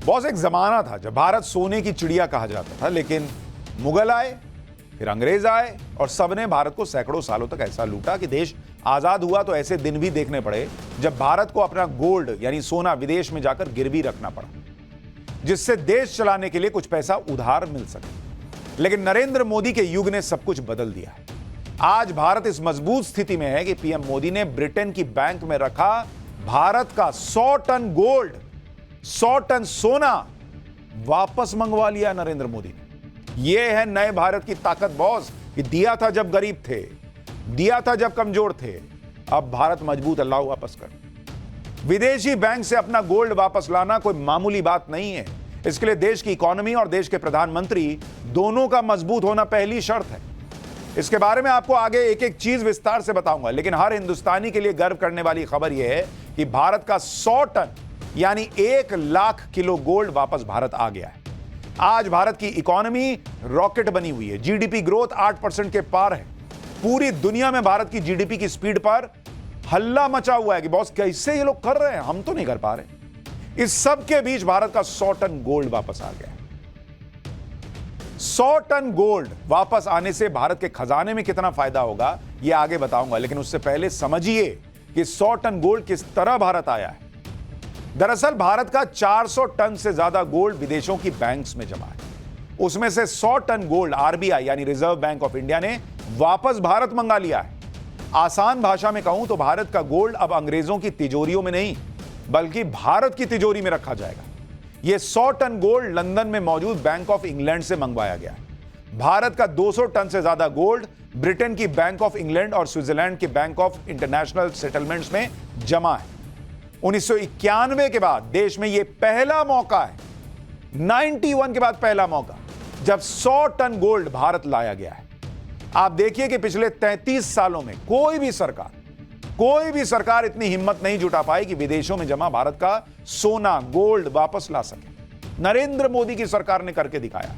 Boss, एक जमाना था जब भारत सोने की चिड़िया कहा जाता था, लेकिन मुगल आए, फिर अंग्रेज आए और सबने भारत को सैकड़ों सालों तक ऐसा लूटा कि देश आजाद हुआ तो ऐसे दिन भी देखने पड़े जब भारत को अपना गोल्ड यानी सोना विदेश में जाकर गिरवी रखना पड़ा, जिससे देश चलाने के लिए कुछ पैसा उधार मिल सके। लेकिन नरेंद्र मोदी के युग ने सब कुछ बदल दिया है। आज भारत इस मजबूत स्थिति में है कि पीएम मोदी ने ब्रिटेन की बैंक में रखा भारत का 100 टन गोल्ड, 100 टन सोना वापस मंगवा लिया नरेंद्र मोदी ने। यह है नए भारत की ताकत बॉस, कि दिया था जब गरीब थे, दिया था जब कमजोर थे, अब भारत मजबूत, अल्लाह वापस कर। विदेशी बैंक से अपना गोल्ड वापस लाना कोई मामूली बात नहीं है। इसके लिए देश की इकोनॉमी और देश के प्रधानमंत्री दोनों का मजबूत होना पहली शर्त है। इसके बारे में आपको आगे एक एक चीज विस्तार से बताऊंगा, लेकिन हर हिंदुस्तानी के लिए गर्व करने वाली खबर यह है कि भारत का 100 टन यानी 1 लाख किलो गोल्ड वापस भारत आ गया है। आज भारत की इकोनॉमी रॉकेट बनी हुई है, जीडीपी ग्रोथ 8% के पार है। पूरी दुनिया में भारत की जीडीपी की स्पीड पर हल्ला मचा हुआ है कि बॉस कैसे ये लोग कर रहे हैं, हम तो नहीं कर पा रहे। इस सब के बीच भारत का 100 टन गोल्ड वापस आ गया है। 100 टन गोल्ड वापस आने से भारत के खजाने में कितना फायदा होगा ये आगे बताऊंगा, लेकिन उससे पहले समझिए कि 100 टन गोल्ड किस तरह भारत आया है। दरअसल भारत का 400 टन से ज्यादा गोल्ड विदेशों की बैंक्स में जमा है। उसमें से 100 टन गोल्ड आरबीआई यानी रिजर्व बैंक ऑफ इंडिया ने वापस भारत मंगा लिया है। आसान भाषा में कहूं तो भारत का गोल्ड अब अंग्रेजों की तिजोरियों में नहीं, बल्कि भारत की तिजोरी में रखा जाएगा। यह 100 टन गोल्ड लंदन में मौजूद बैंक ऑफ इंग्लैंड से मंगवाया गया है। भारत का 200 टन से ज्यादा गोल्ड ब्रिटेन की बैंक ऑफ इंग्लैंड और स्विट्जरलैंड के बैंक ऑफ इंटरनेशनल सेटलमेंट्स में जमा है। 1991 के बाद देश में यह पहला मौका है, 91 के बाद पहला मौका, जब 100 टन गोल्ड भारत लाया गया है। आप देखिए कि पिछले 33 सालों में कोई भी सरकार इतनी हिम्मत नहीं जुटा पाई कि विदेशों में जमा भारत का सोना गोल्ड वापस ला सके। नरेंद्र मोदी की सरकार ने करके दिखाया।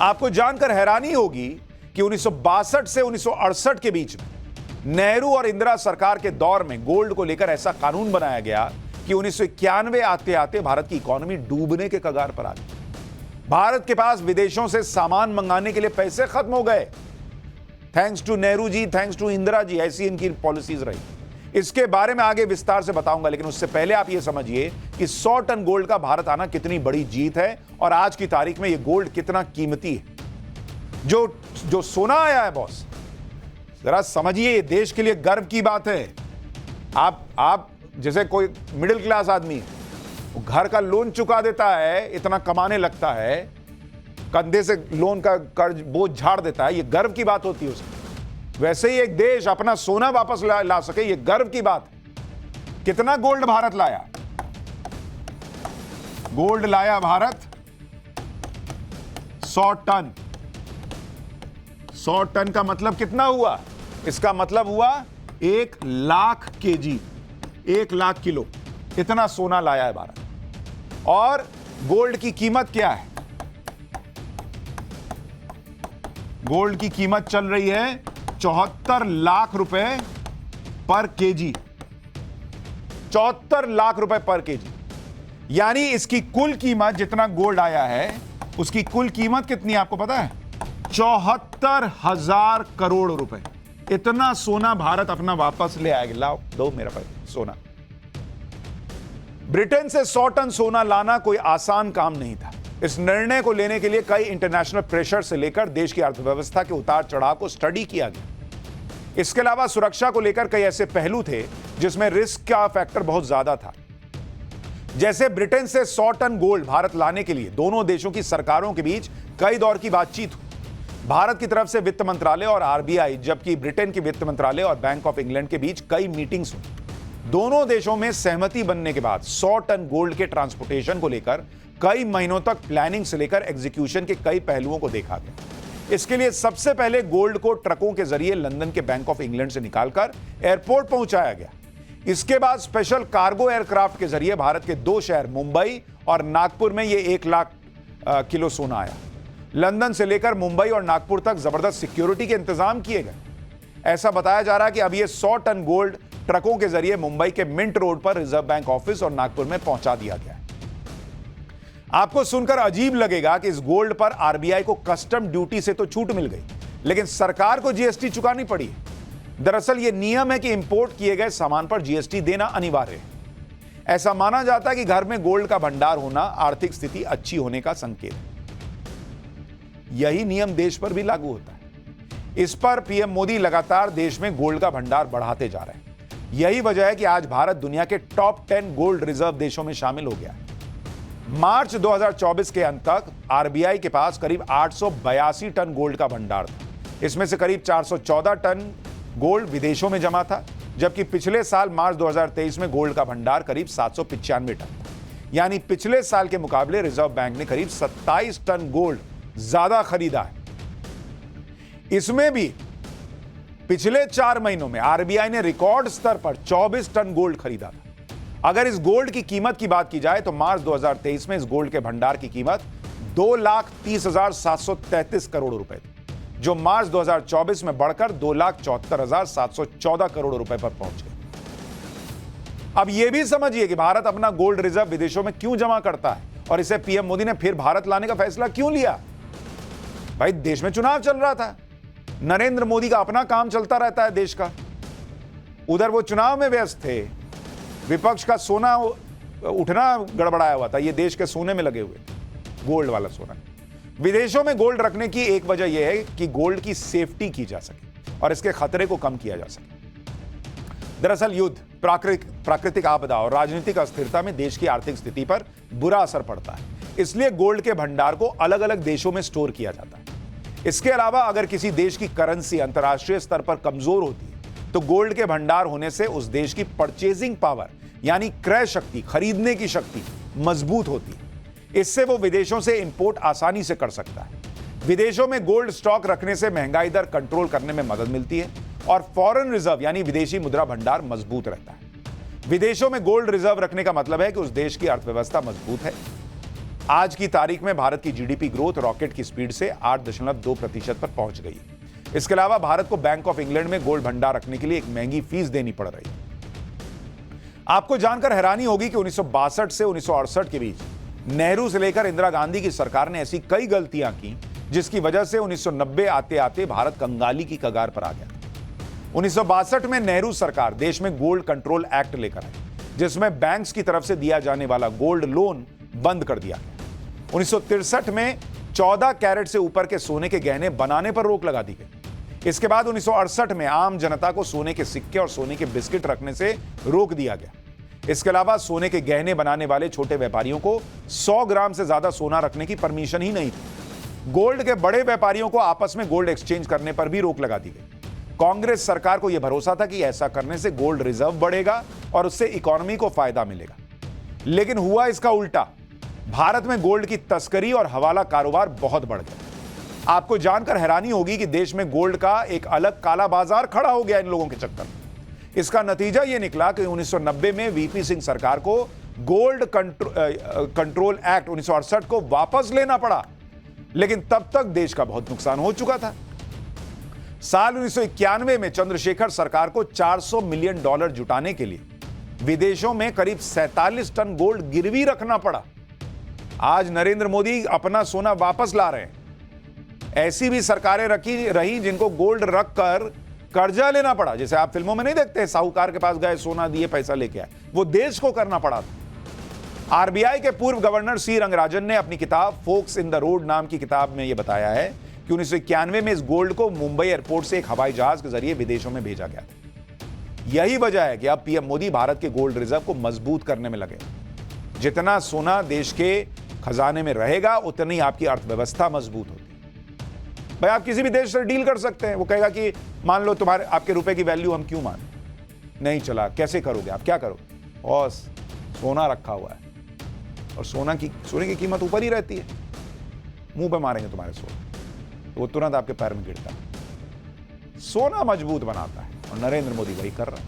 आपको जानकर हैरानी होगी कि 1962 से 1968 के बीच में नेहरू और इंदिरा सरकार के दौर में गोल्ड को लेकर ऐसा कानून बनाया गया कि 1991 आते आते भारत की इकोनॉमी डूबने के कगार पर आ गई। भारत के पास विदेशों से सामान मंगाने के लिए पैसे खत्म हो गए। Thanks to Nehru ji, thanks to Indira ji, ऐसी इनकी पॉलिसीज रही। इसके बारे में आगे विस्तार से बताऊंगा, लेकिन उससे पहले आप यह समझिए कि 100 टन गोल्ड का भारत आना कितनी बड़ी जीत है और आज की तारीख में यह गोल्ड कितना कीमती है। जो सोना आया है बॉस, जरा समझिए, ये देश के लिए गर्व की बात है। आप जैसे कोई मिडिल क्लास आदमी है, वो घर का लोन चुका देता है, इतना कमाने लगता है, कंधे से लोन का कर्ज बोझ झाड़ देता है, ये गर्व की बात होती है उसकी। वैसे ही एक देश अपना सोना वापस ला सके, ये गर्व की बात है। कितना गोल्ड भारत लाया? गोल्ड लाया भारत 100 टन। 100 टन का मतलब कितना हुआ? इसका मतलब हुआ 1 लाख केजी, 1 लाख किलो, इतना सोना लाया है भारत। और गोल्ड की कीमत क्या है? गोल्ड की कीमत चल रही है 74 लाख रुपए पर केजी। 74 लाख रुपए पर केजी, यानी इसकी कुल कीमत, जितना गोल्ड आया है उसकी कुल कीमत कितनी है आपको पता है? 74,000 करोड़ रुपए। इतना सोना भारत अपना वापस ले आएगा। लाओ, दो मेरा भाई सोना। ब्रिटेन से 100 टन सोना लाना कोई आसान काम नहीं था। इस निर्णय को लेने के लिए कई इंटरनेशनल प्रेशर से लेकर देश की अर्थव्यवस्था के उतार चढ़ाव को स्टडी किया गया। इसके अलावा सुरक्षा को लेकर कई ऐसे पहलू थे जिसमें रिस्क का फैक्टर बहुत ज्यादा था। जैसे ब्रिटेन से 100 टन गोल्ड भारत लाने के लिए दोनों देशों की सरकारों के बीच कई दौर की बातचीत हुई। भारत की तरफ से वित्त मंत्रालय और आरबीआई, जबकि ब्रिटेन की वित्त मंत्रालय और बैंक ऑफ इंग्लैंड के बीच कई मीटिंग्स हुई। दोनों देशों में सहमति बनने के बाद 100 टन गोल्ड के ट्रांसपोर्टेशन को लेकर कई महीनों तक प्लानिंग से लेकर एग्जीक्यूशन के कई पहलुओं को देखा गया। इसके लिए सबसे पहले गोल्ड को ट्रकों के जरिए लंदन के बैंक ऑफ इंग्लैंड से निकालकर एयरपोर्ट पहुंचाया गया। इसके बाद स्पेशल कार्गो एयरक्राफ्ट के जरिए भारत के 2 शहर मुंबई और नागपुर में यह 1 लाख किलो सोना आया। लंदन से लेकर मुंबई और नागपुर तक जबरदस्त सिक्योरिटी के इंतजाम किए गए। ऐसा बताया जा रहा है कि अब यह 100 टन गोल्ड ट्रकों के जरिए मुंबई के मिंट रोड पर रिजर्व बैंक ऑफिस और नागपुर में पहुंचा दिया गया है। आपको सुनकर अजीब लगेगा कि इस गोल्ड पर आरबीआई को कस्टम ड्यूटी से तो छूट मिल गई, लेकिन सरकार को जीएसटी चुकानी पड़ी है। दरअसल यह नियम है कि इंपोर्ट किए गए सामान पर जीएसटी देना अनिवार्य है। ऐसा माना जाता है कि घर में गोल्ड का भंडार होना आर्थिक स्थिति अच्छी होने का संकेत है। यही नियम देश पर भी लागू होता है। इस पर पीएम मोदी लगातार देश में गोल्ड का भंडार बढ़ाते जा रहे हैं। यही वजह है कि आज भारत दुनिया के टॉप 10 गोल्ड रिजर्व देशों में शामिल हो गया है। मार्च 2024 के अंत तक आरबीआई के पास करीब 882 टन गोल्ड का भंडार था। इसमें से करीब 414 टन गोल्ड विदेशों में जमा था, जबकि पिछले साल मार्च 2023 में गोल्ड का भंडार करीब 795 टन था। यानी पिछले साल के मुकाबले रिजर्व बैंक ने करीब 27 टन गोल्ड ज्यादा खरीदा है। इसमें भी पिछले 4 महीनों में आरबीआई ने रिकॉर्ड स्तर पर 24 टन गोल्ड खरीदा था। अगर इस गोल्ड की कीमत की बात की जाए तो मार्च 2023 में इस गोल्ड के भंडार की कीमत 2,30,733 करोड़ रुपए थी, जो मार्च 2024 में बढ़कर 2,74,714 करोड़ रुपए पर पहुंच गई। अब यह भी समझिए कि भारत अपना गोल्ड रिजर्व विदेशों में क्यों जमा करता है और इसे पीएम मोदी ने फिर भारत लाने का फैसला क्यों लिया। भाई, देश में चुनाव चल रहा था, नरेंद्र मोदी का अपना काम चलता रहता है देश का, उधर वो चुनाव में व्यस्त थे, विपक्ष का सोना उठना गड़बड़ाया हुआ था, ये देश के सोने में लगे हुए थे, गोल्ड वाला सोना। विदेशों में गोल्ड रखने की एक वजह यह है कि गोल्ड की सेफ्टी की जा सके और इसके खतरे को कम किया जा सके। दरअसल युद्ध, प्राकृतिक आपदा और राजनीतिक अस्थिरता में देश की आर्थिक स्थिति पर बुरा असर पड़ता है, इसलिए गोल्ड के भंडार को अलग अलग देशों में स्टोर किया जाता है। इसके अलावा अगर किसी देश की करेंसी अंतर्राष्ट्रीय स्तर पर कमजोर होती है तो गोल्ड के भंडार होने से उस देश की परचेजिंग पावर यानी क्रय शक्ति, खरीदने की शक्ति मजबूत होती है। इससे वो विदेशों से इंपोर्ट आसानी से कर सकता है। विदेशों में गोल्ड स्टॉक रखने से महंगाई दर कंट्रोल करने में मदद मिलती है और फॉरेन रिजर्व यानी विदेशी मुद्रा भंडार मजबूत रहता है। विदेशों में गोल्ड रिजर्व रखने का मतलब है कि उस देश की अर्थव्यवस्था मजबूत है। आज की तारीख में भारत की जीडीपी ग्रोथ रॉकेट की स्पीड से 8.2% पर पहुंच गई है। इसके अलावा भारत को बैंक ऑफ इंग्लैंड में गोल्ड भंडार रखने के लिए एक महंगी फीस देनी पड़ रही है। आपको जानकर हैरानी होगी कि 1962 से 1968 के बीच नेहरू से लेकर इंदिरा गांधी की सरकार ने ऐसी कई गलतियां की जिसकी वजह से 1990 आते आते भारत कंगाली की कगार पर आ गया। 1962 में नेहरू सरकार देश में गोल्ड कंट्रोल एक्ट लेकर आई, जिसमें बैंक्स की तरफ से दिया जाने वाला गोल्ड लोन बंद कर दिया गया। 1963 में 14 कैरेट से ऊपर के सोने के गहने बनाने पर रोक लगा दी गई। इसके बाद 1968 में आम जनता को सोने के सिक्के और सोने के बिस्किट रखने से रोक दिया गया। इसके अलावा सोने के गहने बनाने वाले छोटे व्यापारियों को 100 ग्राम से ज्यादा सोना रखने की परमिशन ही नहीं थी। गोल्ड के बड़े व्यापारियों को आपस में गोल्ड एक्सचेंज करने पर भी रोक लगा दी गई। कांग्रेस सरकार को यह भरोसा था कि ऐसा करने से गोल्ड रिजर्व बढ़ेगा और उससे इकोनॉमी को फायदा मिलेगा, लेकिन हुआ इसका उल्टा। भारत में गोल्ड की तस्करी और हवाला कारोबार बहुत बढ़ गया। आपको जानकर हैरानी होगी कि देश में गोल्ड का एक अलग काला बाजार खड़ा हो गया इन लोगों के चक्कर में। इसका नतीजा यह निकला कि 1990 में वीपी सिंह सरकार को गोल्ड कंट्रोल एक्ट 1968 को वापस लेना पड़ा, लेकिन तब तक देश का बहुत नुकसान हो चुका था। साल 1991 में चंद्रशेखर सरकार को $400 मिलियन जुटाने के लिए विदेशों में करीब 47 टन गोल्ड गिरवी रखना पड़ा। आज नरेंद्र मोदी अपना सोना वापस ला रहे हैं। ऐसी भी सरकारें रही जिनको गोल्ड रखकर कर्जा लेना पड़ा, जैसे आप फिल्मों में नहीं देखते, साहूकार के पास गए, सोना दिए, पैसा लेके आए, वो देश को करना पड़ा था। आरबीआई के पूर्व गवर्नर सी रंगराजन ने अपनी किताब फोक्स इन द रोड नाम की किताब में यह बताया है कि 1991 में इस गोल्ड को मुंबई एयरपोर्ट से एक हवाई जहाज के जरिए विदेशों में भेजा गया था। यही वजह है कि अब पीएम मोदी भारत के गोल्ड रिजर्व को मजबूत करने में लगे। जितना सोना देश के खजाने में रहेगा उतनी आपकी अर्थव्यवस्था मजबूत होती है। भाई, आप किसी भी देश से डील कर सकते हैं, वो कहेगा कि मान लो तुम्हारे आपके रुपए की वैल्यू हम क्यों माने, नहीं चला, कैसे करोगे, आप क्या करोगे, और सोना रखा हुआ है और सोने की कीमत ऊपर ही रहती है, मुंह पे मारेंगे तुम्हारे सोना, तो वो तुरंत आपके पैर में गिरता है। सोना मजबूत बनाता है और नरेंद्र मोदी वही कर रहा है।